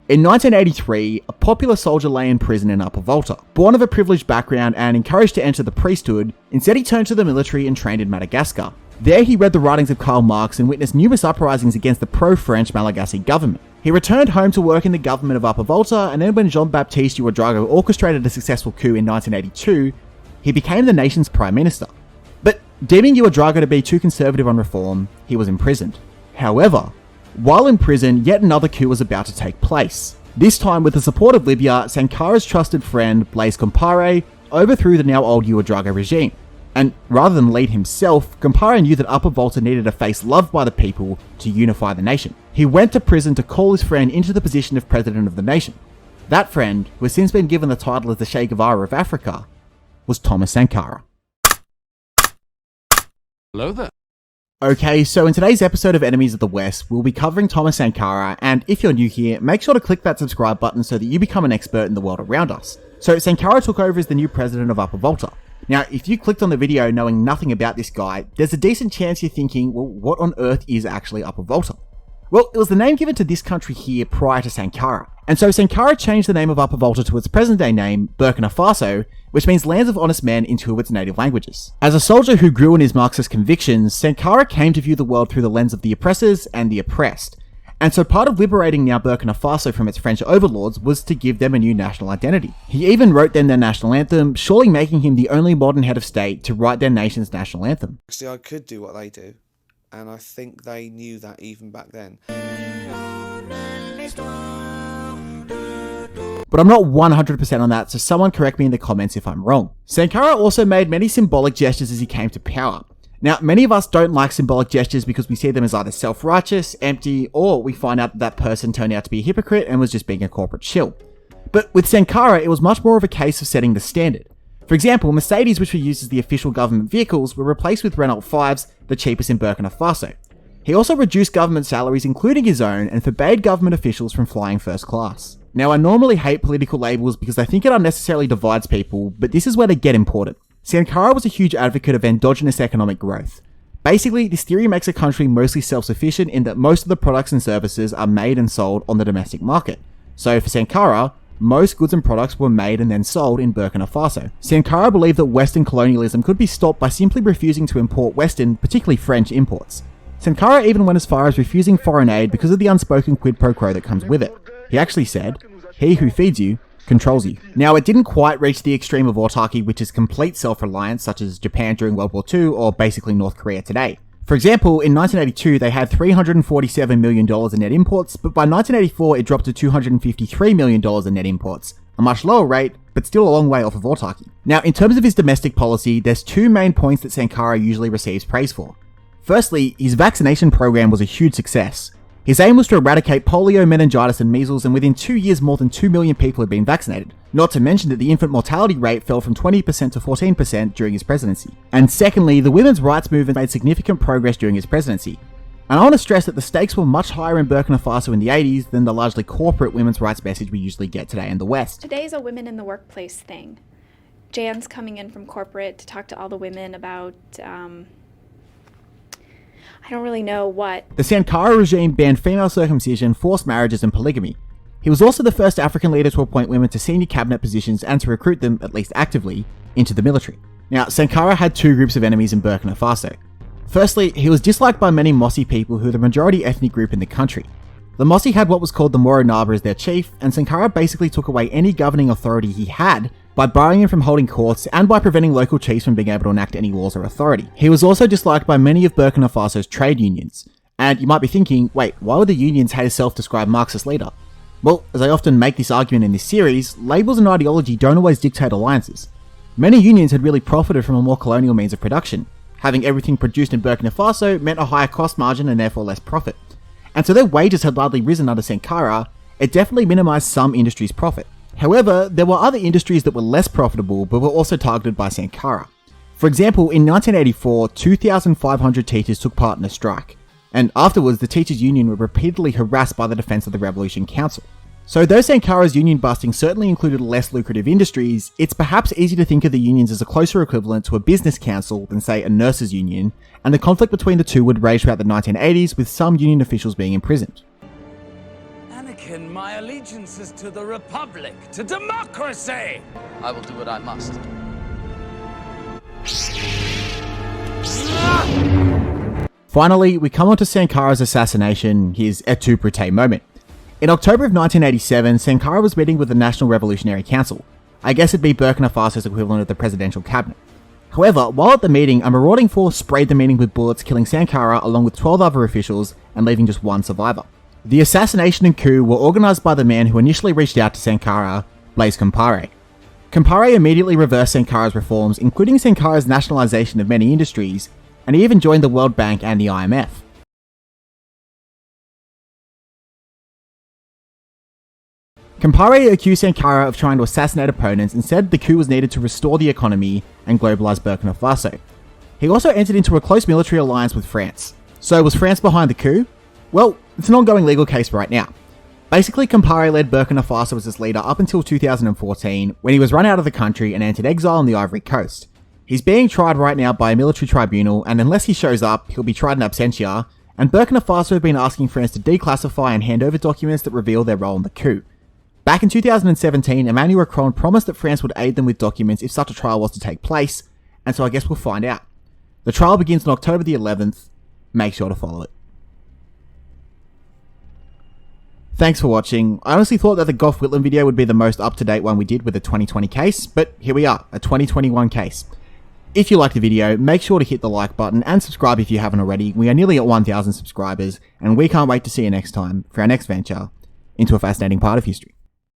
In 1983, a popular soldier lay in prison in Upper Volta. Born of a privileged background and encouraged to enter the priesthood, instead he turned to the military and trained in Madagascar. There he read the writings of Karl Marx and witnessed numerous uprisings against the pro-French Malagasy government. He returned home to work in the government of Upper Volta, and then when Jean-Baptise Ouedraogo orchestrated a successful coup in 1982, he became the nation's prime minister. But deeming Ouedraogo to be too conservative on reform, he was imprisoned. However, while in prison, yet another coup was about to take place. This time, with the support of Libya, Sankara's trusted friend, Blaise Compaoré, overthrew the now old Ouedraogo regime. And rather than lead himself, Compaore knew that Upper Volta needed a face loved by the people to unify the nation. He went to prison to call his friend into the position of president of the nation. That friend, who has since been given the title as the Guvera of Africa, was Thomas Sankara. Hello there. Okay, so in today's episode of Enemies of the West, we'll be covering Thomas Sankara, and if you're new here, make sure to click that subscribe button so that you become an expert in the world around us. So Sankara took over as the new president of Upper Volta. Now, if you clicked on the video knowing nothing about this guy, there's a decent chance you're thinking, well, what on earth is actually Upper Volta? Well, it was the name given to this country here prior to Sankara. And so Sankara changed the name of Upper Volta to its present-day name, Burkina Faso, which means lands of honest men in two of its native languages. As a soldier who grew in his Marxist convictions, Sankara came to view the world through the lens of the oppressors and the oppressed. And so part of liberating now Burkina Faso from its French overlords was to give them a new national identity. He even wrote them their national anthem, surely making him the only modern head of state to write their nation's national anthem. Actually, I could do what they do, and I think they knew that even back then. But I'm not 100% on that, so someone correct me in the comments if I'm wrong. Sankara also made many symbolic gestures as he came to power. Now, many of us don't like symbolic gestures because we see them as either self-righteous, empty, or we find out that person turned out to be a hypocrite and was just being a corporate shill. But with Sankara, it was much more of a case of setting the standard. For example, Mercedes, which were used as the official government vehicles, were replaced with Renault 5s, the cheapest in Burkina Faso. He also reduced government salaries, including his own, and forbade government officials from flying first class. Now, I normally hate political labels because I think it unnecessarily divides people, but this is where they get important. Sankara was a huge advocate of endogenous economic growth. Basically, this theory makes a country mostly self-sufficient in that most of the products and services are made and sold on the domestic market. So for Sankara, most goods and products were made and then sold in Burkina Faso. Sankara believed that Western colonialism could be stopped by simply refusing to import Western, particularly French, imports. Sankara even went as far as refusing foreign aid because of the unspoken quid pro quo that comes with it. He actually said, "He who feeds you controls you." Now, it didn't quite reach the extreme of autarky, which is complete self-reliance, such as Japan during World War II or basically North Korea today. For example, in 1982, they had $347 million in net imports, but by 1984, it dropped to $253 million in net imports, a much lower rate, but still a long way off of autarky. Now, in terms of his domestic policy, there's two main points that Sankara usually receives praise for. Firstly, his vaccination program was a huge success. His aim was to eradicate polio, meningitis, and measles, and within 2 years more than 2 million people had been vaccinated. Not to mention that the infant mortality rate fell from 20% to 14% during his presidency. And secondly, the women's rights movement made significant progress during his presidency. And I want to stress that the stakes were much higher in Burkina Faso in the 80s than the largely corporate women's rights message we usually get today in the West. Today's a women in the workplace thing. Jan's coming in from corporate to talk to all the women about, I don't really know what. The Sankara regime banned female circumcision, forced marriages, and polygamy. He was also the first African leader to appoint women to senior cabinet positions and to recruit them, at least actively, into the military. Now, Sankara had two groups of enemies in Burkina Faso. Firstly, he was disliked by many Mossi people who are the majority ethnic group in the country. The Mossi had what was called the Moro Naba as their chief, and Sankara basically took away any governing authority he had by barring him from holding courts and by preventing local chiefs from being able to enact any laws or authority. He was also disliked by many of Burkina Faso's trade unions. And you might be thinking, wait, why would the unions hate a self-described Marxist leader? Well, as I often make this argument in this series, labels and ideology don't always dictate alliances. Many unions had really profited from a more colonial means of production. Having everything produced in Burkina Faso meant a higher cost margin and therefore less profit. And so their wages had largely risen under Sankara. It definitely minimized some industries' profit. However, there were other industries that were less profitable but were also targeted by Sankara. For example, in 1984, 2,500 teachers took part in a strike, and afterwards the teachers' union were repeatedly harassed by the Defense of the Revolution Council. So though Sankara's union busting certainly included less lucrative industries, it's perhaps easy to think of the unions as a closer equivalent to a business council than, say, a nurses' union, and the conflict between the two would rage throughout the 1980s, with some union officials being imprisoned. awaken my allegiances to the Republic, to democracy! I will do what I must. Finally, we come on to Sankara's assassination, his et tu brute moment. In October of 1987, Sankara was meeting with the National Revolutionary Council. I guess it'd be Burkina Faso's equivalent of the presidential cabinet. However, while at the meeting, a marauding force sprayed the meeting with bullets, killing Sankara along with 12 other officials and leaving just one survivor. The assassination and coup were organised by the man who initially reached out to Sankara, Blaise Compaoré. Compaoré immediately reversed Sankara's reforms, including Sankara's nationalisation of many industries, and he even joined the World Bank and the IMF. Compaoré accused Sankara of trying to assassinate opponents and said the coup was needed to restore the economy and globalise Burkina Faso. He also entered into a close military alliance with France. So was France behind the coup? Well, it's an ongoing legal case right now. Basically, Compaoré led Burkina Faso as its leader up until 2014, when he was run out of the country and entered exile on the Ivory Coast. He's being tried right now by a military tribunal, and unless he shows up, he'll be tried in absentia, and Burkina Faso have been asking France to declassify and hand over documents that reveal their role in the coup. Back in 2017, Emmanuel Macron promised that France would aid them with documents if such a trial was to take place, and so I guess we'll find out. The trial begins on October the 11th. Make sure to follow it. Thanks for watching. I honestly thought that the Gough Whitlam video would be the most up-to-date one we did with the 2020 case, but here we are, a 2021 case. If you liked the video, make sure to hit the like button and subscribe if you haven't already. We are nearly at 1,000 subscribers, and we can't wait to see you next time for our next venture into a fascinating part of history.